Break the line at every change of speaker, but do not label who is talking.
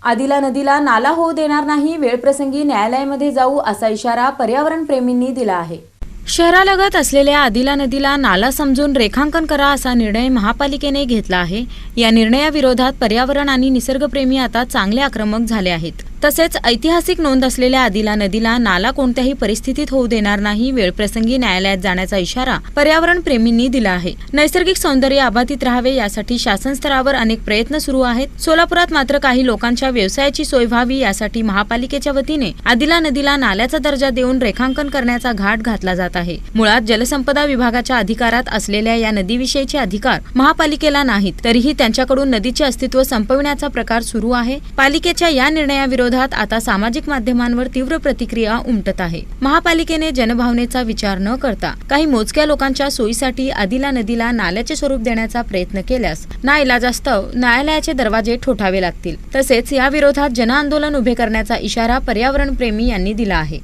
आदिला नदीला नाला होऊ देणार नाही, वेळप्रसंगी न्यायालयामध्ये जाऊ असा इशारा पर्यावरण प्रेमींनी दिला आहे। शहरालगत असलेल्या आदिला नदीला नाला समजून रेखांकन करा असा निर्णय महापालिकेने घेतला आहे। या निर्णयाविरोधात पर्यावरण आणि निसर्गप्रेमी आता चांगले आक्रमक झाले आहेत। तसेच ऐतिहासिक नोंद असलेल्या आदिला नदीला नाला कोणत्याही परिस्थितीत होऊ देणार नाही, वेळप्रसंगी न्यायालयात जाण्याचा इशारा पर्यावरण प्रेमींनी दिला आहे। नैसर्गिक सौंदर्य अबाधित राहावे यासाठी शासन स्तरावर अनेक प्रयत्न सुरू आहेत। सोलापुरात मात्र काही लोकांच्या व्यवसायाची सोय व्हावी यासाठी महापालिकेच्या वतीने आदिला नदीला नाल्याचा दर्जा देऊन रेखांकन करण्याचा घाट घातला जात आहे। मुळात जलसंपदा विभागाच्या अधिकारात असलेल्या या नदीविषयीचे अधिकार महापालिकेला नाहीत, तरीही त्यांच्याकडून नदीचे अस्तित्व संपविण्याचा प्रकार सुरू आहे। पालिकेच्या या निर्णयाविरोधात आता सामाजिक माध्यमांवर तीव्र प्रतिक्रिया उमटत आहे। महापालिकेने जनभावनेचा विचार न करता काही मोजक्या लोकांच्या सोयीसाठी आदिला नदीला नाल्याचे स्वरूप देण्याचा प्रयत्न केल्यास नाईलाजास्तव न्यायालयाचे दरवाजे ठोठावे लागतील। तसेच या विरोधात जनआंदोलन उभे करण्याचा इशारा पर्यावरण प्रेमी यांनी दिला आहे।